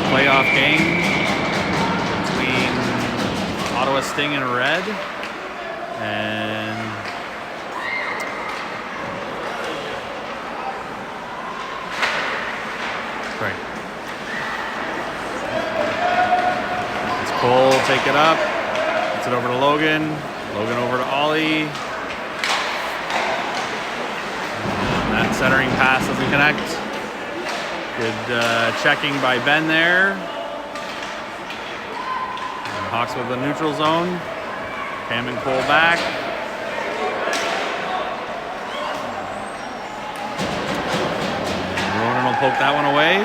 playoff game between Ottawa Sting and Red. And right. It's Cole, take it up. Gets it over to Logan. Logan over to Ollie. And that centering pass doesn't connect. Good checking by Ben there. And Hawks with the neutral zone. Cam and Cole back. And Ronan will poke that one away.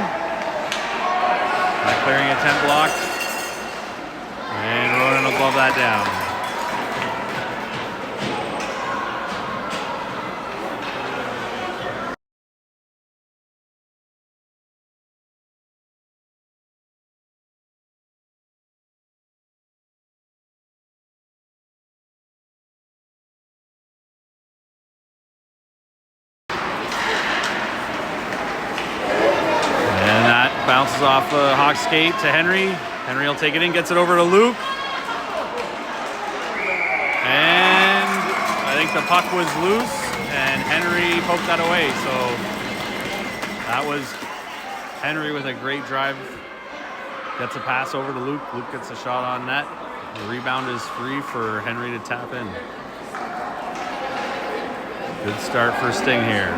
That clearing attempt blocked. And Ronan will glove that down. Bounces off Hawks skate to Henry. Henry will take it in, gets it over to Luke. And I think the puck was loose, and Henry poked that away. So that was Henry with a great drive. Gets a pass over to Luke. Luke gets a shot on net. The rebound is free for Henry to tap in. Good start for Sting here.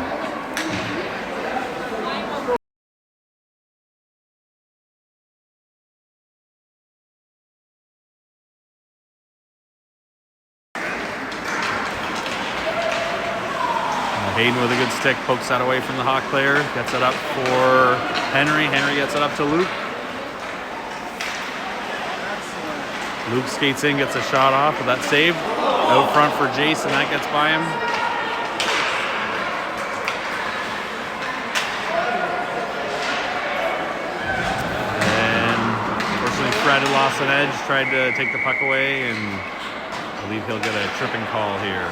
Hayden with a good stick, pokes that away from the Hawk player, gets it up for Henry. Henry gets it up to Luke. Luke skates in, gets a shot off, but that's saved. Out front for Jason, that gets by him. And unfortunately Fred had lost an edge, tried to take the puck away, and I believe he'll get a tripping call here.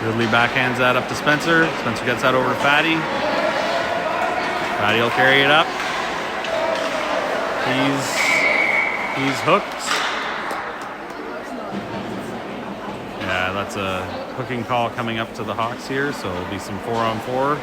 Ridley backhands that up to Spencer. Spencer gets that over to Fatty. Fatty will carry it up. He's hooked. Yeah, that's a hooking call coming up to the Hawks here, so it'll be some 4-on-4.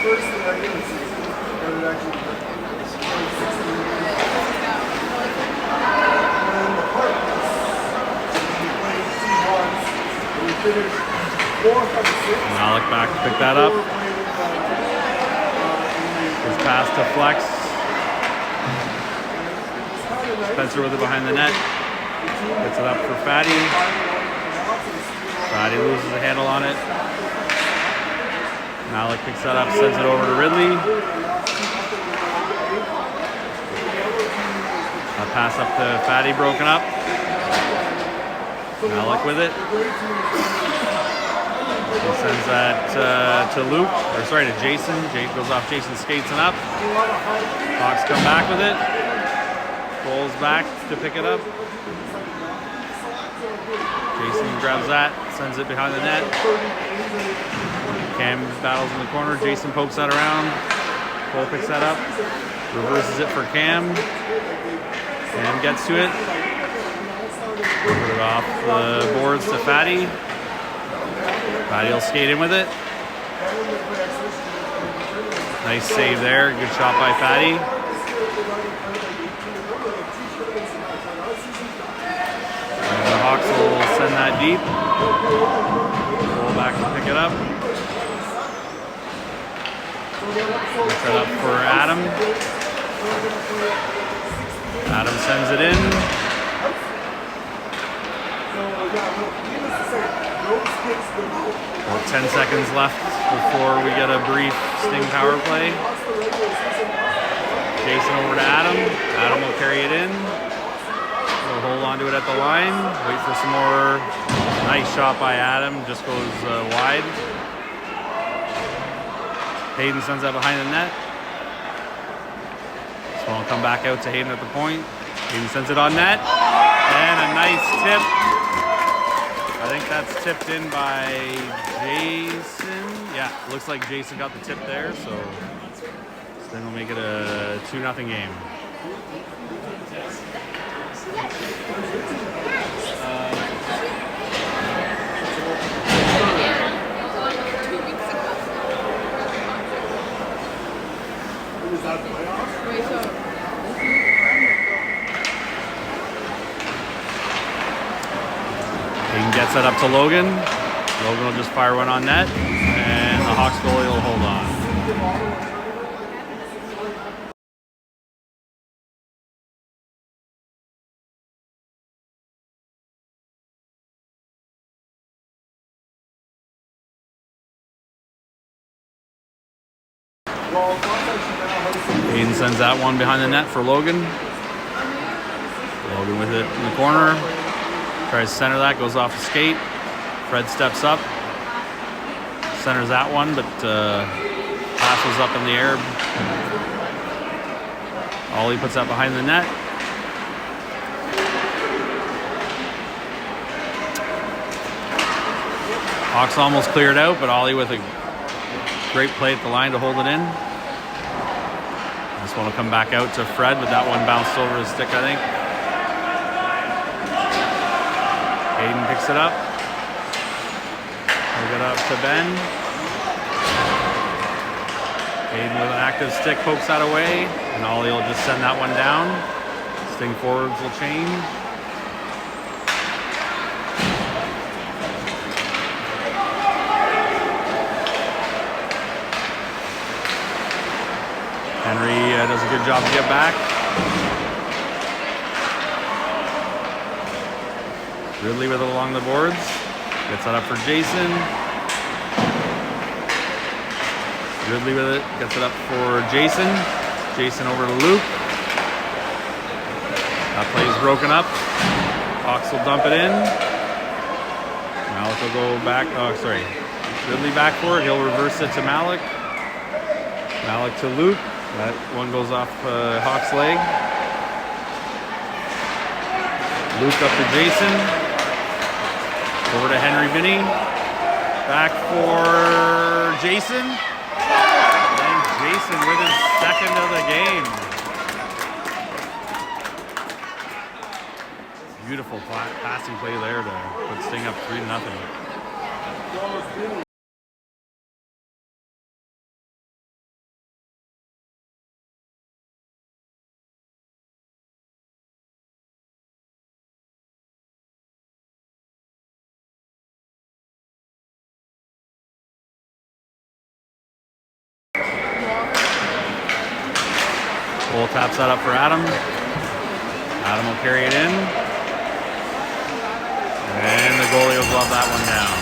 First in the regular season, and it actually and the Hartness, we played T1s, and we finished 4 of 6. Malik back to pick that up. His pass to Flex. Spencer with it behind the net. Gets it up for Fatty. Fatty loses the handle on it. Malik picks that up, sends it over to Ridley. A pass up to Fatty, broken up. Malik with it. He sends that to Luke, or sorry, to Jason. Jake goes off Jason's skates and up. Hawks come back with it. Rolls back to pick it up. Jason grabs that, sends it behind the net. Cam battles in the corner. Jason pokes that around. Cole picks that up. Reverses it for Cam. Cam gets to it. Put it off the boards to Fatty. Fatty will skate in with it. Nice save there. Good shot by Fatty. And the Hawks will send that deep. Pull back to pick it up. Puts it up for Adam. Adam sends it in. Nose hits the boat. About 10 seconds left before we get a brief Sting power play. Lost the regular season. Jason over to Adam. Adam will carry it in. He'll hold on to it at the line. Wait for some more. Nice shot by Adam. Just goes wide. Hayden sends that behind the net. This one will come back out to Hayden at the point. Hayden sends it on net. And a nice tip. I think that's tipped in by Jason. Yeah, looks like Jason got the tip there. So then we'll make it a 2-0 game. Is that playoffs? Hayden gets that up to Logan. Logan will just fire one on net, and the Hawks goalie will hold on. Hayden sends that one behind the net for Logan. Logan with it in the corner. Tries to center that, goes off the skate. Fred steps up. Centers that one, but pass was up in the air. Ollie puts that behind the net. Hawks almost cleared out, but Ollie with a great play at the line to hold it in. This one will come back out to Fred, but that one bounced over his stick, I think. Hayden picks it up. He'll get up to Ben. Hayden with an active stick pokes that away, and Ollie will just send that one down. Sting forwards will change. Henry does a good job to get back. Ridley with it along the boards. Gets that up for Jason. Ridley with it. Gets it up for Jason. Jason over to Luke. That play is broken up. Hawks will dump it in. Malik will go back. Oh, sorry. Ridley back for it. He'll reverse it to Malik. Malik to Luke. That one goes off Hawks' leg. Luke up to Jason. Over to Henry Vinny. Back for Jason. And Jason with his second of the game. Beautiful passing play there to put Sting up 3-0. Cole taps that up for Adam. Adam will carry it in. And the goalie will glove that one down.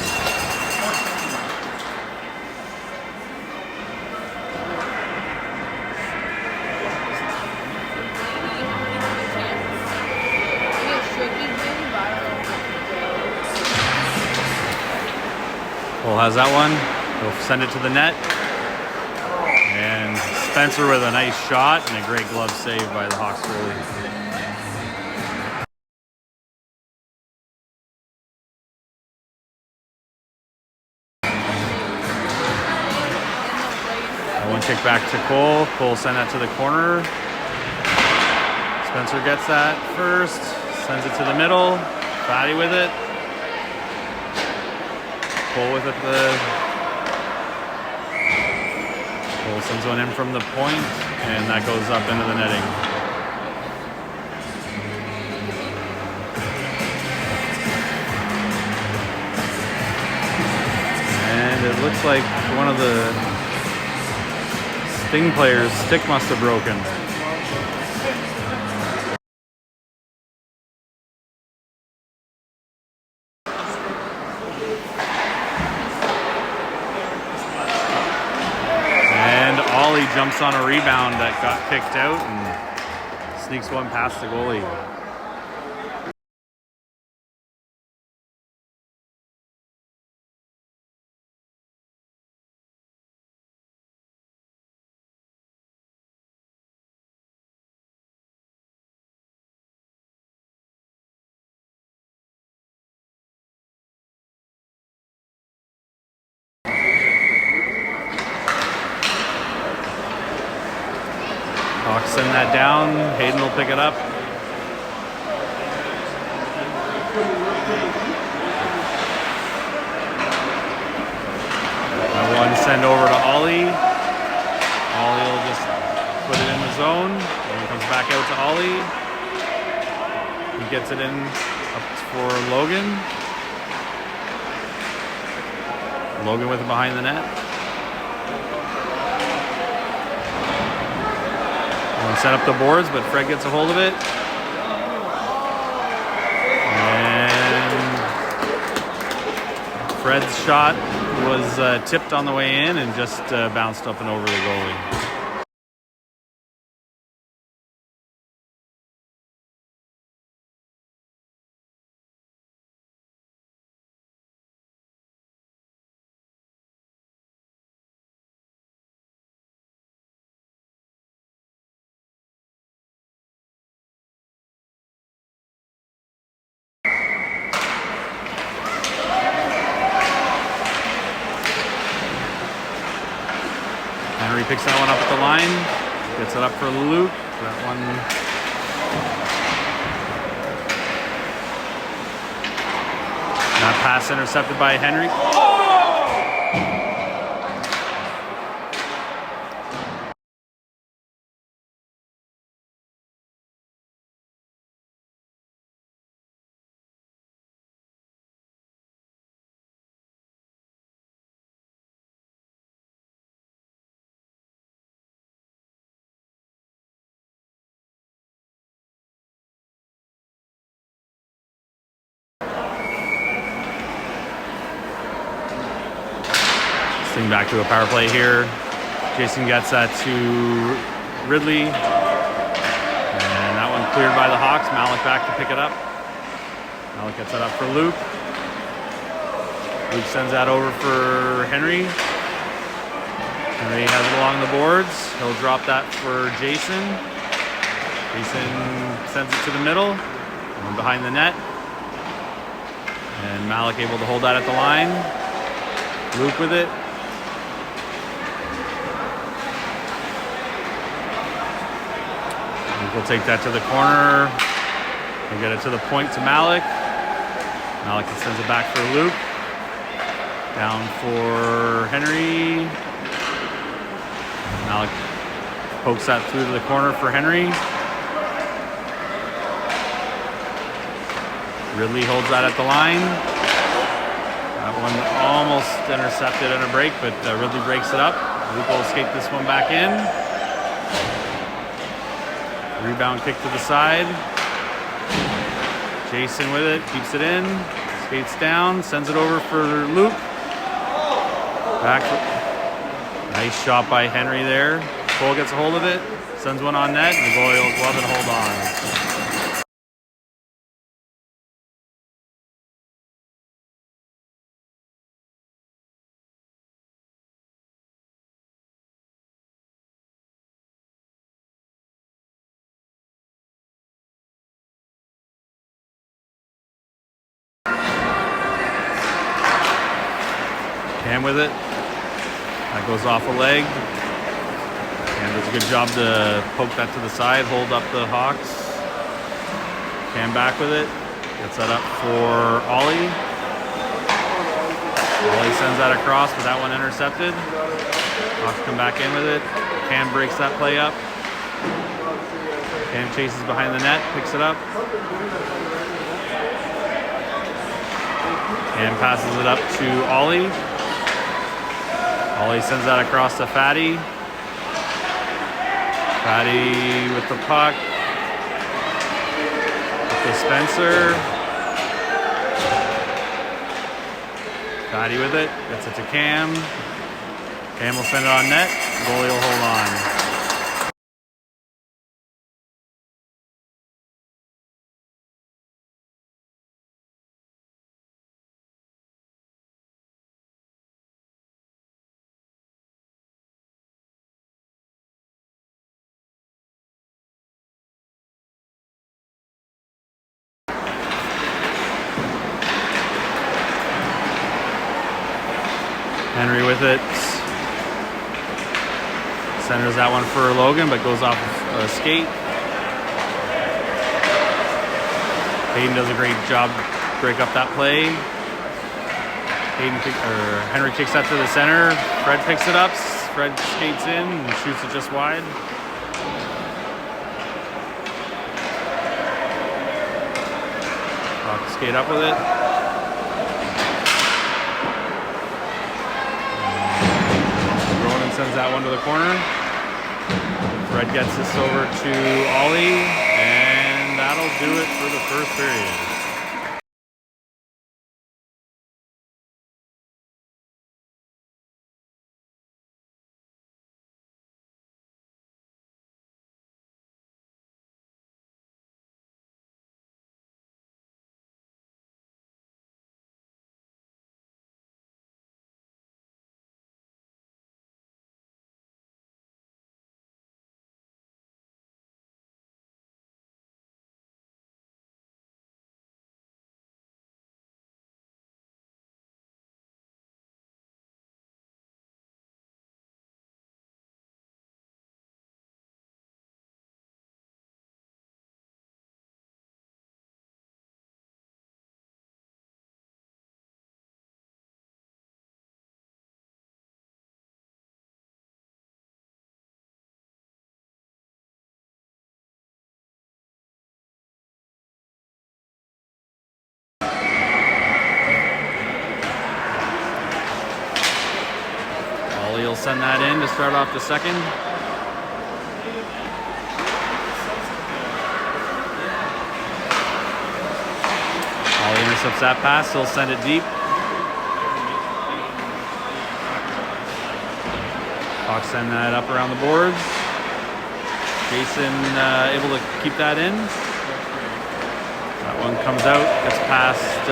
Cole has that one. He'll send it to the net. And Spencer with a nice shot and a great glove save by the Hawks goalie. One kick back to Cole. Cole send that to the corner. Spencer gets that first. Sends it to the middle. Fatty with it. Cole with it. Cole sends one in from the point, and that goes up into the netting. And it looks like one of the Sting player's stick must have broken. jumps on a rebound that got kicked out and sneaks one past the goalie. Hawks send that down. Hayden will pick it up. One send over to Ollie. Ollie will just put it in the zone. Then he comes back out to Ollie. He gets it in up for Logan. Logan with it behind the net. Set up the boards, but Fred gets a hold of it. And Fred's shot was tipped on the way in and just bounced up and over the goalie. Henry picks that one up at the line, gets it up for Luke. That one. That pass intercepted by Henry. Back to a power play here. Jason gets that to Ridley. And that one cleared by the Hawks. Malik back to pick it up. Malik gets that up for Luke. Luke sends that over for Henry. Henry has it along the boards. He'll drop that for Jason. Jason sends it to the middle. And behind the net. And Malik able to hold that at the line. Luke with it. We'll take that to the corner. We'll get it to the point to Malik. Malik sends it back for Luke. Down for Henry. Malik pokes that through to the corner for Henry. Ridley holds that at the line. That one almost intercepted on a break, but Ridley breaks it up. Luke will escape this one back in. Rebound kick to the side. Jason with it, keeps it in, skates down, sends it over for Luke. Back. Nice shot by Henry there. Cole gets a hold of it, sends one on net, and the goalie will glove and hold on. Cam with it. That goes off a leg. And does a good job to poke that to the side, hold up the Hawks. Cam back with it. Gets that up for Ollie. Ollie sends that across, but that one intercepted. Hawks come back in with it. Cam breaks that play up. Cam chases behind the net, picks it up. Cam passes it up to Ollie. Ollie sends that across to Fatty. Fatty with the puck. With the Spencer. Fatty with it. Gets it to Cam. Cam will send it on net. Goalie will hold on. Henry with it. Centers that one for Logan, but goes off a skate. Hayden does a great job break up that play. Henry kicks that to the center. Fred picks it up. Fred skates in and shoots it just wide. Hawks skate up with it. Ronan sends that one to the corner. Fred gets this over to Ollie, and that'll do it for the first period. He'll send that in to start off the second. Ollie intercepts that pass. He'll send it deep. Hawks send that up around the boards. Jason able to keep that in. That one comes out, gets past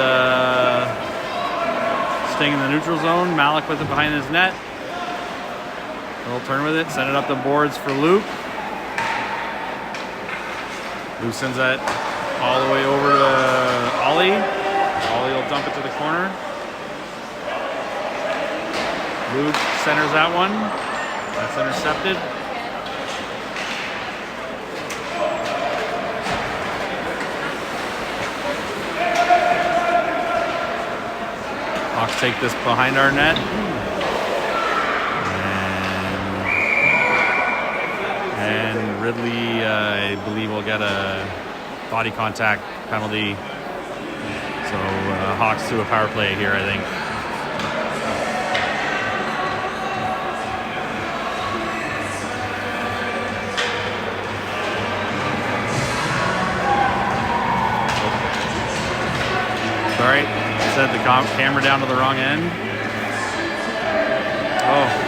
Sting in the neutral zone. Malik with it behind his net. He'll turn with it, send it up the boards for Luke. Luke sends that all the way over to Ollie. Ollie will dump it to the corner. Luke centers that one. That's intercepted. Hawks take this behind our net. And Ridley, I believe, will get a body contact penalty. So Hawks do a power play here, I think. Sorry, set the camera down to the wrong end. Oh.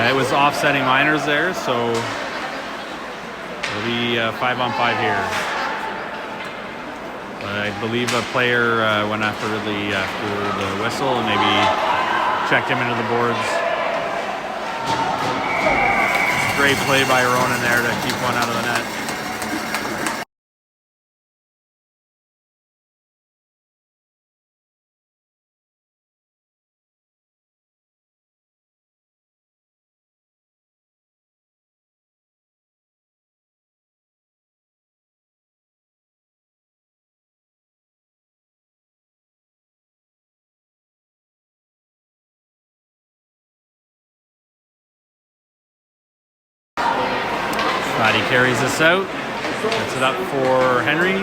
It was offsetting minors there, so it'll be 5-on-5 here. But I believe a player went after Ridley after the whistle and maybe checked him into the boards. Great play by Ronan there to keep one out of the net. He carries this out, gets it up for Henry.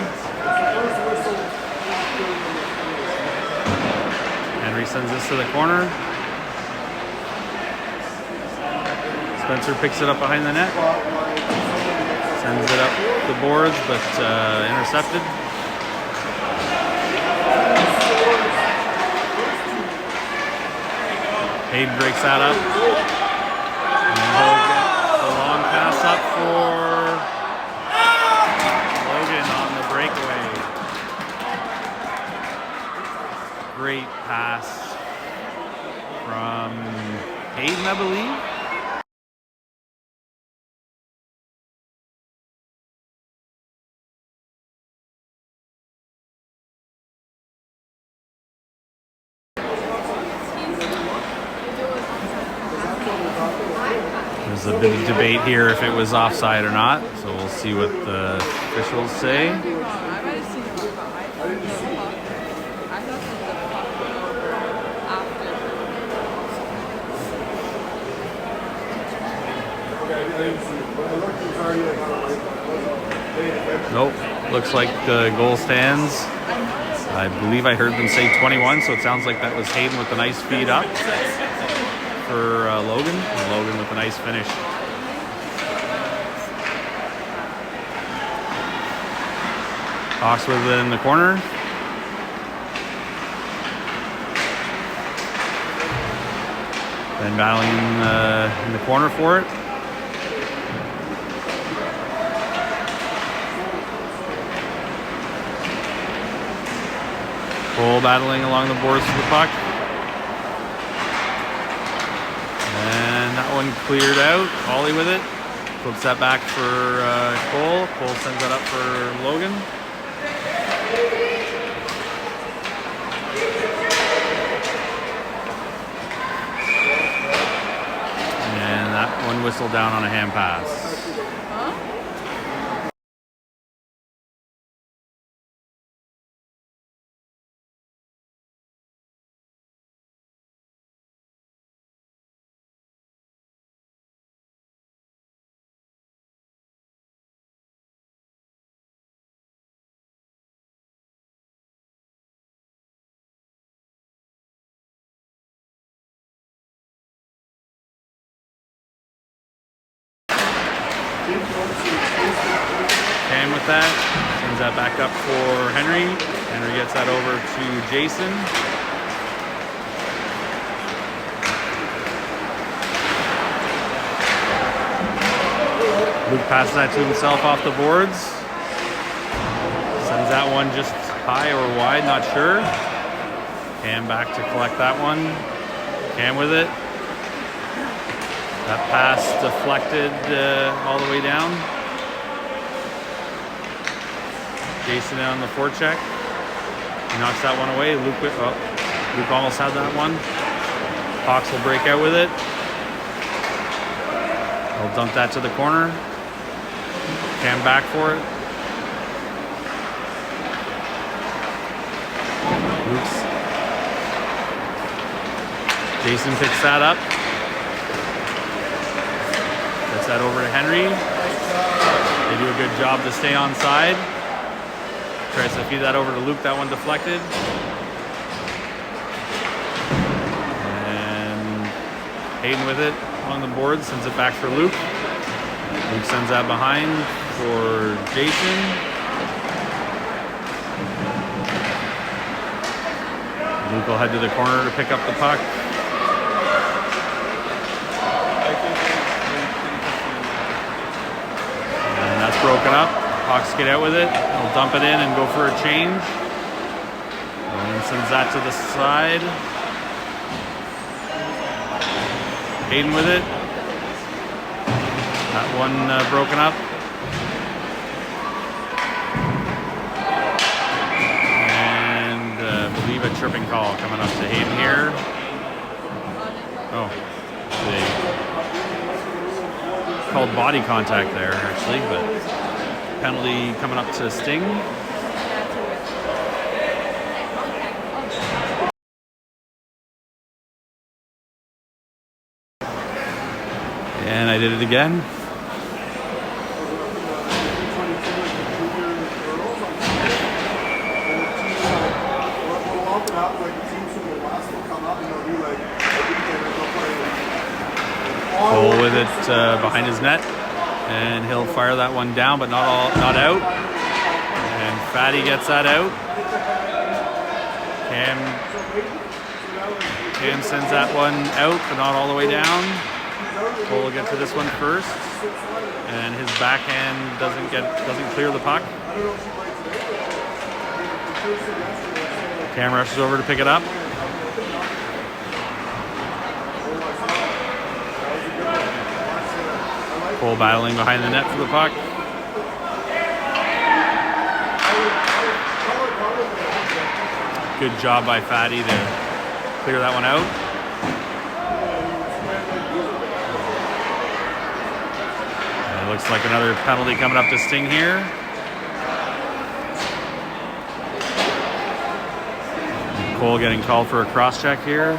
Henry sends this to the corner. Spencer picks it up behind the net. Sends it up the boards, but intercepted. Hayden breaks that up. And pass up for Logan great pass from Hayden, I believe. There's a bit of debate here if it was offside or not, so we'll see what the officials say. Nope, looks like the goal stands. I believe I heard them say 21, so it sounds like that was Hayden with a nice feed up for Logan. And Logan with a nice finish. Hawks with it in the corner. Then battling in the corner for it. Cole battling along the boards for the puck. And that one cleared out. Ollie with it. Flips that back for Cole. Cole sends that up for Logan. And that one whistled down on a hand pass. Cam with that, sends that back up for Henry. Henry gets that over to Jason. Luke passes that to himself off the boards. Sends that one just high or wide, not sure. Cam back to collect that one. Cam with it. That pass deflected all the way down. Jason on the forecheck. He knocks that one away. Luke almost had that one. Hawks will break out with it. He'll dump that to the corner. Cam back for it. Luke's. Jason picks that up. Gets that over to Henry. They do a good job to stay on side. Tries to feed that over to Luke. That one deflected. And Hayden with it on the board. Sends it back for Luke. Luke sends that behind for Jason. Luke will head to the corner to pick up the puck. And that's broken up. Hawks get out with it. He'll dump it in and go for a change. And then sends that to the side. Hayden with it. That one broken up. And I believe a tripping call coming up to Hayden here. Oh, they called body contact there actually, but penalty coming up to Sting. And I did it again. Cole with it behind his net. And he'll fire that one down, but not out. And Fatty gets that out. Cam sends that one out, but not all the way down. Cole will get to this one first, and his backhand doesn't clear the puck. Cam rushes over to pick it up. Cole battling behind the net for the puck. Good job by Fatty to clear that one out. And it looks like another penalty coming up to sting here. Cole getting called for a cross-check here.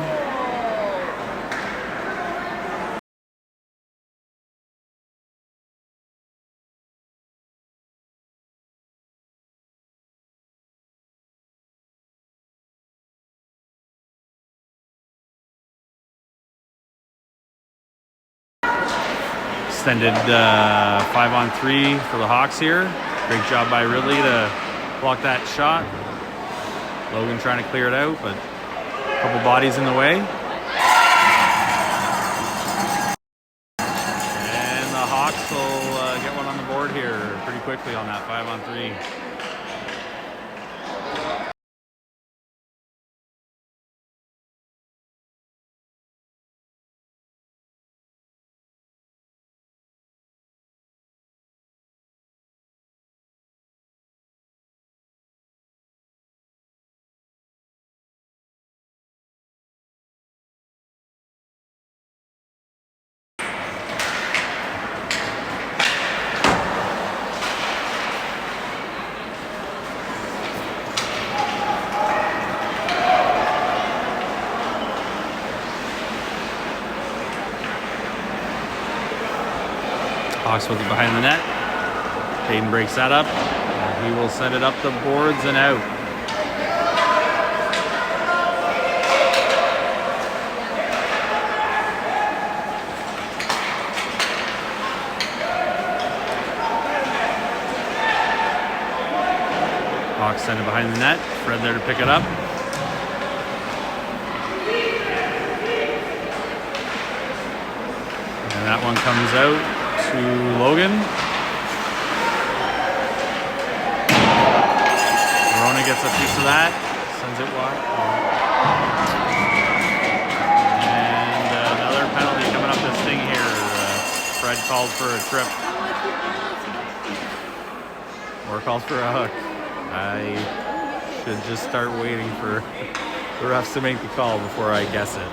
Extended 5-on-3 for the Hawks here. Great job by Ridley to block that shot. Logan trying to clear it out, but a couple bodies in the way. And the Hawks will get one on the board here pretty quickly on that 5-on-3. Hawks with it behind the net. Hayden breaks that up. He will send it up the boards and out. Hawks send it behind the net. Fred there to pick it up. And that one comes out to Logan. Verona gets a piece of that, sends it wide. And another penalty coming up this thing here. Fred called for a trip. Or called for a hook. I should just start waiting for the refs to make the call before I guess it.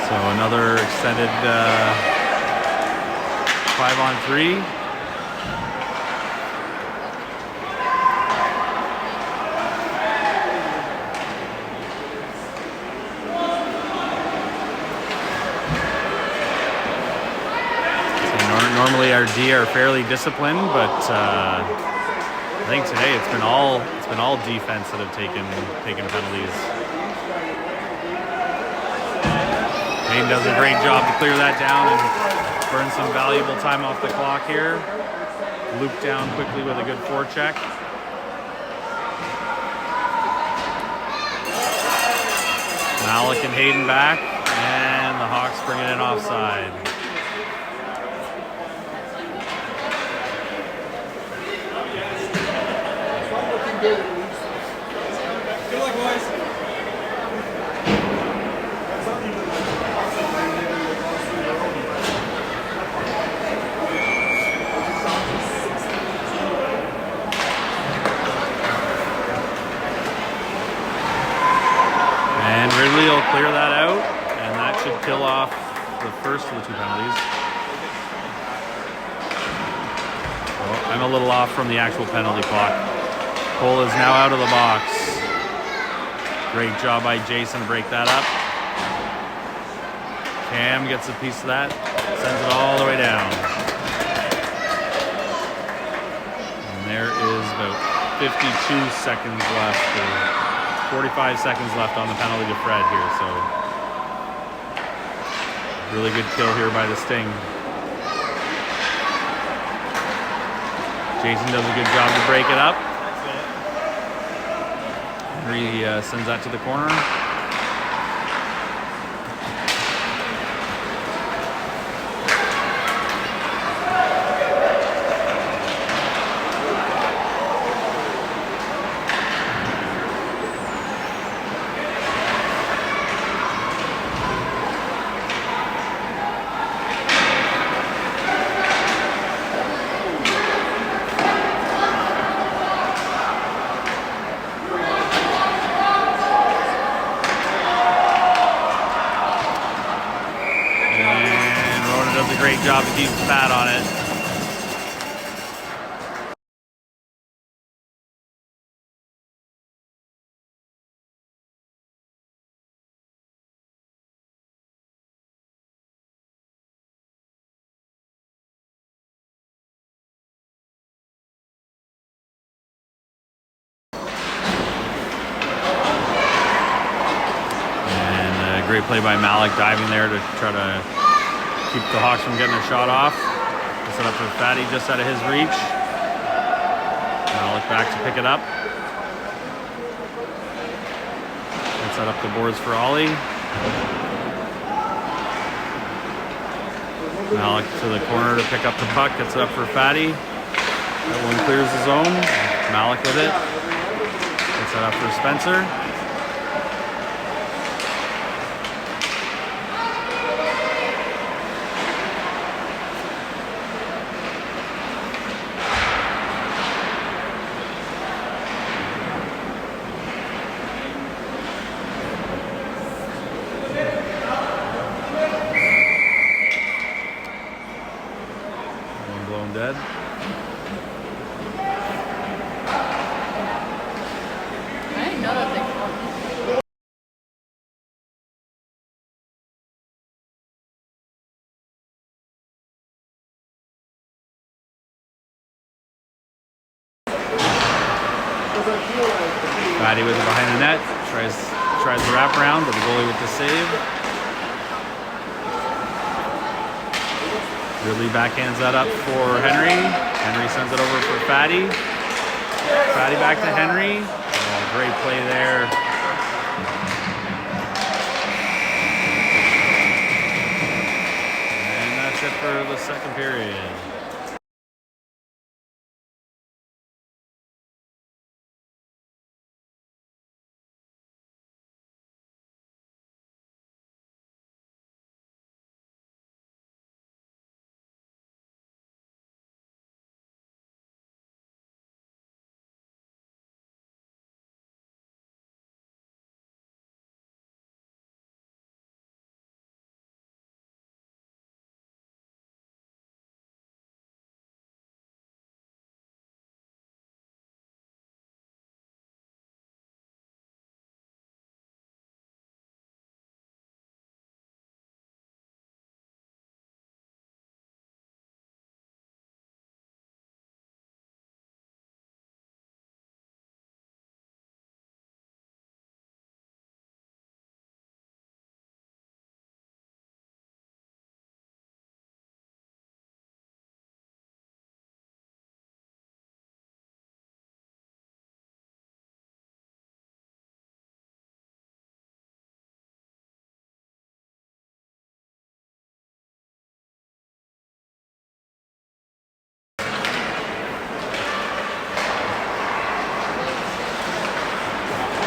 So another extended 5-on-3. So normally our D are fairly disciplined, but I think today it's been all defense that have taken penalties. Hayden does a great job to clear that down and burn some valuable time off the clock here. Loop down quickly with a good forecheck. Malik and Hayden back, and the Hawks bring it in offside. Good luck, boys. Ridley will clear that out, and that should kill off the first of the two penalties. Oh, I'm a little off from the actual penalty clock. Cole is now out of the box. Great job by Jason to break that up. Cam gets a piece of that, sends it all the way down. And there is about 52 seconds left. 45 seconds left on the penalty to Fred here, so really good kill here by the Sting. Jason does a good job to break it up. Henry sends that to the corner. keep fat on it. Great play by Malik, diving there to try to keep the Hawks from getting a shot off. Set up for Fatty just out of his reach. Malik back to pick it up. And set up the boards for Ollie. Malik to the corner to pick up the puck. Gets it up for Fatty. That one clears the zone. Malik with it. Gets it up for Spencer. Dead. I didn't know that thing. Fatty with it behind the net. Tries the wraparound, but the goalie with the save. Ridley backhands that up for Henry. Henry sends it over for Fatty. Fatty back to Henry. Oh, great play there. And that's it for the second period.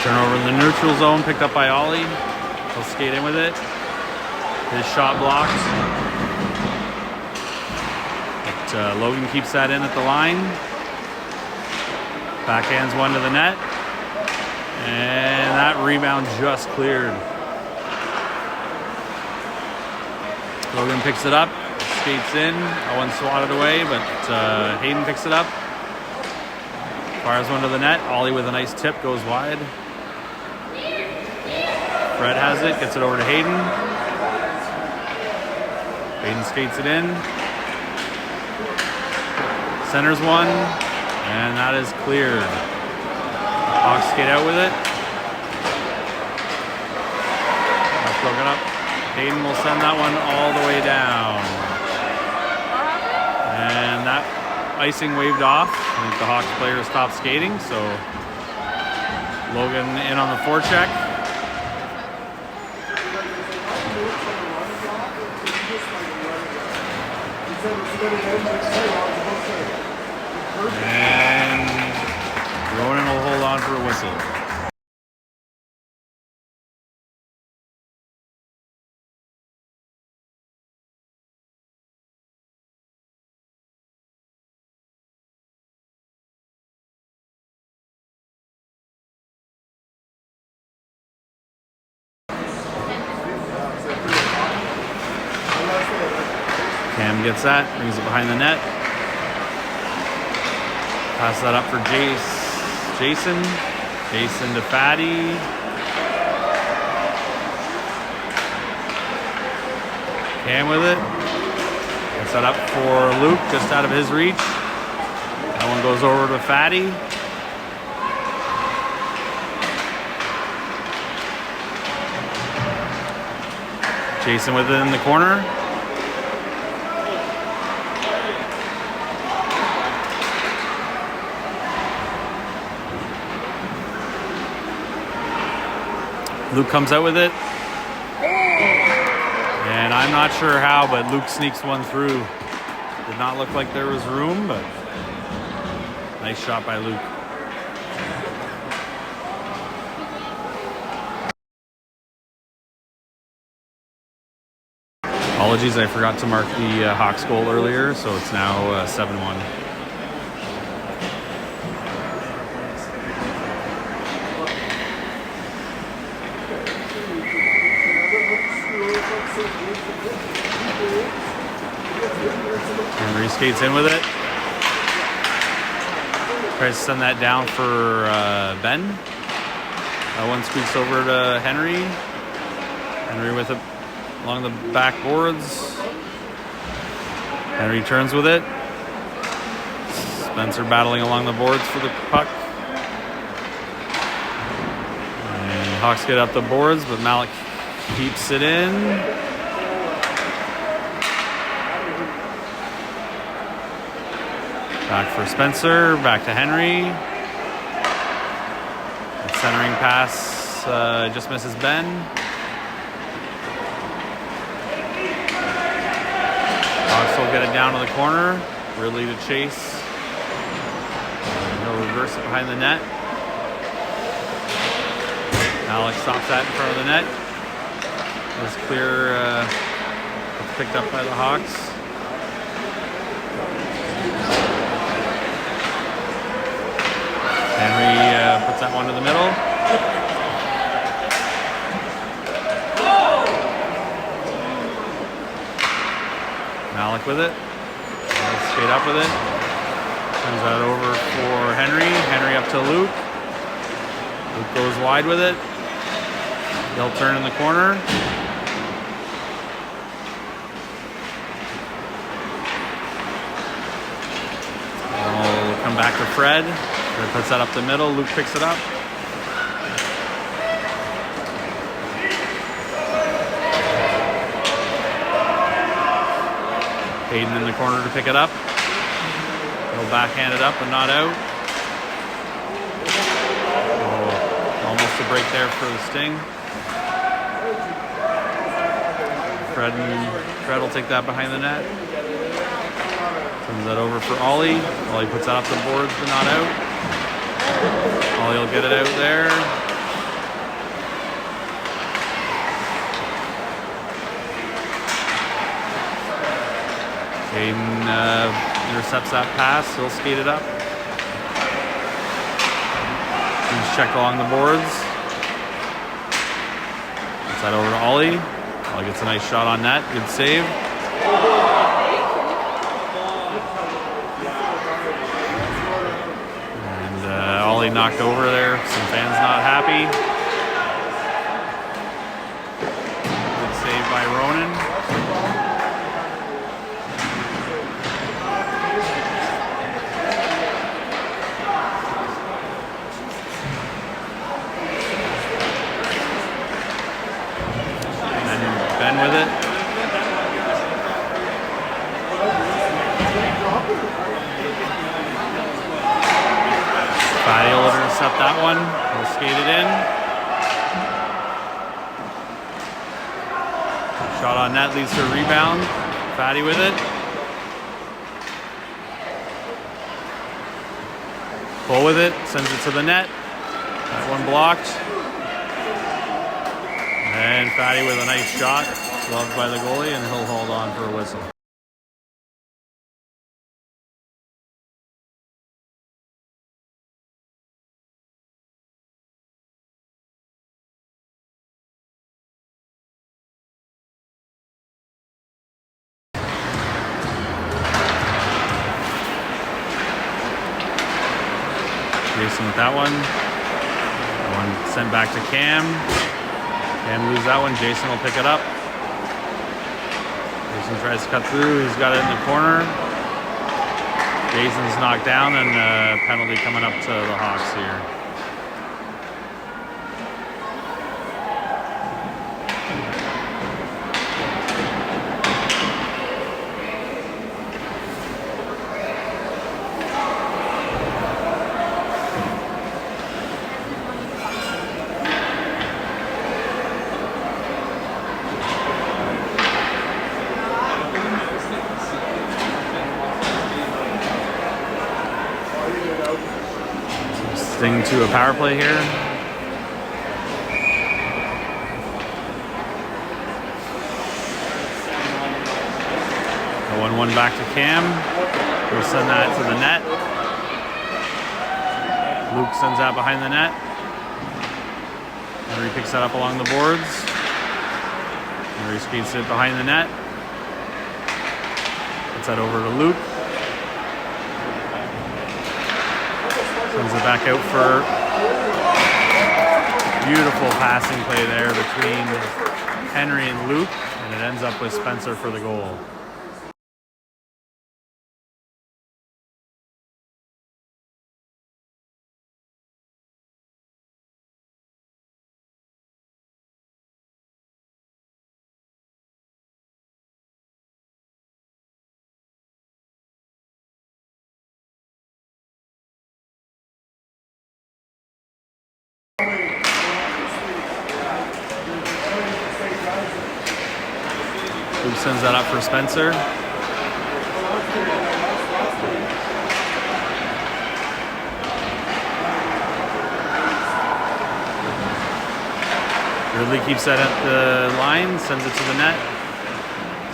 Turnover in the neutral zone, picked up by Ollie. He'll skate in with it. His shot blocked. But Logan keeps that in at the line. Backhands one to the net. And that rebound just cleared. Logan picks it up, skates in. That one swatted away, but Hayden picks it up. Fires one to the net. Ollie with a nice tip goes wide. Fred has it, gets it over to Hayden. Hayden skates it in. Centers one, and that is cleared. Hawks skate out with it. That's broken up. Hayden will send that one all the way down. And that icing waved off. I think the Hawks player stopped skating, so Logan in on the forecheck. And Ronan will hold on for a whistle. Cam gets that, brings it behind the net. Pass that up for Jason. Jason to Fatty. Cam with it. Gets that up for Luke, just out of his reach. That one goes over to Fatty. Jason with it in the corner. Luke comes out with it. And I'm not sure how, but Luke sneaks one through. Did not look like there was room, but nice shot by Luke. Apologies, I forgot to mark the Hawks goal earlier, so it's now 7-1. Henry skates in with it. Tries to send that down for Ben. That one squeaks over to Henry. Henry with it along the back boards. Henry turns with it. Spencer battling along the boards for the puck. And Hawks get up the boards, but Malik keeps it in. Back for Spencer, back to Henry. That centering pass just misses Ben. Hawks will get it down to the corner. Ridley to chase. He'll reverse it behind the net. Alex stops that in front of the net. It's clear. It's picked up by the Hawks. Henry puts that one to the middle. Malik with it. Skate up with it. Turns that over for Henry. Henry up to Luke. Luke goes wide with it. They'll turn in the corner. We'll come back to Fred. Fred puts that up the middle. Luke picks it up. Hayden in the corner to pick it up. He'll backhand it up and not out. Oh, almost a break there for the Sting. Fred will take that behind the net. Turns that over for Ollie. Ollie puts that up the boards but not out. Ollie will get it out there. Hayden intercepts that pass. He'll skate it up. He's checked along the boards. Puts that over to Ollie. Ollie gets a nice shot on net. Good save. And Ollie knocked over there. Some fans not happy. Good save by Ronan. Ben with it. Fatty will intercept that one. He'll skate it in. Shot on net leads to a rebound. Fatty with it. Pull with it. Sends it to the net. That one blocked. And Fatty with a nice shot, gloved by the goalie, and he'll hold on for a whistle. Jason with that one. That one sent back to Cam. Cam loses that one. Jason will pick it up. Jason tries to cut through. He's got it in the corner. Jason's knocked down, and a penalty coming up to the Hawks here. Sting to a power play here. The 1-1 back to Cam. We'll send that to the net. Luke sends that behind the net. Henry picks that up along the boards. Henry speeds it behind the net. Puts that over to Luke. Sends it back out for beautiful passing play there between Henry and Luke, and it ends up with Spencer for the goal. Luke sends that up for Spencer. Ridley keeps that at the line, sends it to the net.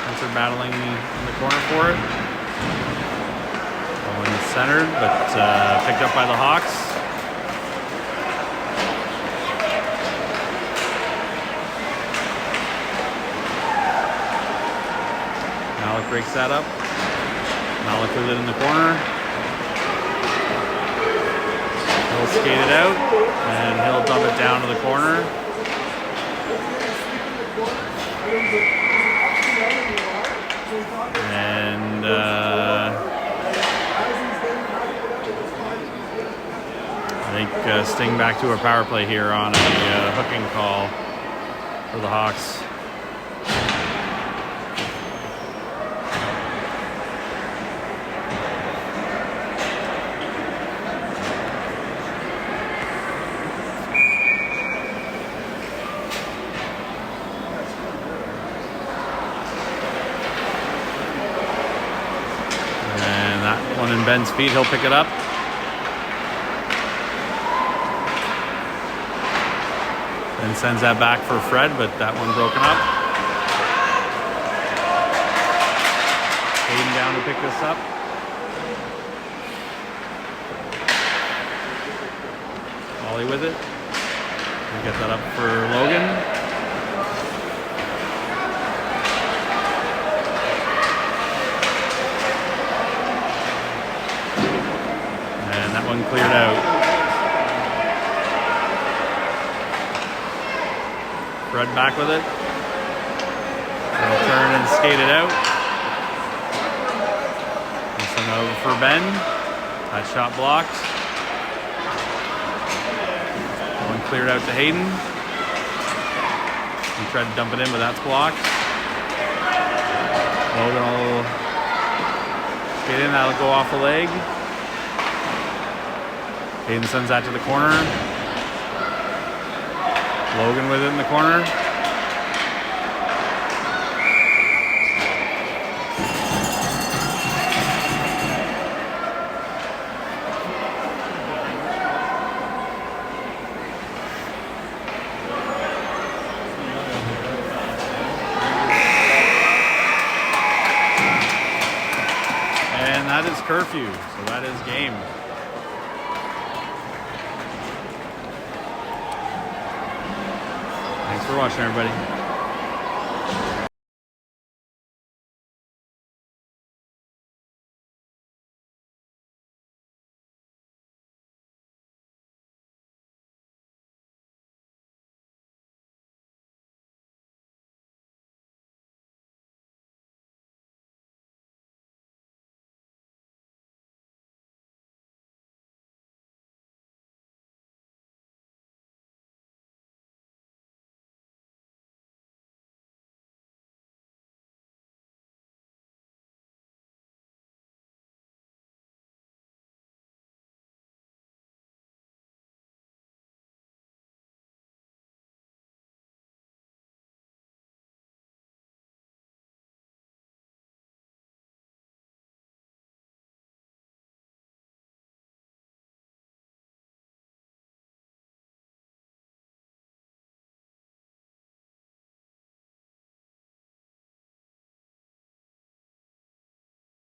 Spencer battling in the corner for it. Going centered, but picked up by the Hawks. Malik breaks that up. Malik with it in the corner. He'll skate it out, and he'll dump it down to the corner. And I think Sting back to a power play here on a hooking call for the Hawks. One in Ben's feet, he'll pick it up. Ben sends that back for Fred, but that one broken up. Hayden down to pick this up. Ollie with it. We'll get that up for Logan. One cleared out. Fred back with it. He'll turn and skate it out. And send it over for Ben. That shot blocked. One cleared out to Hayden. He tried to dump it in, but that's blocked. Logan will skate in. That'll go off the leg. Hayden sends that to the corner. Logan with it in the corner. And that is curfew, so that is game. Thanks for watching, everybody.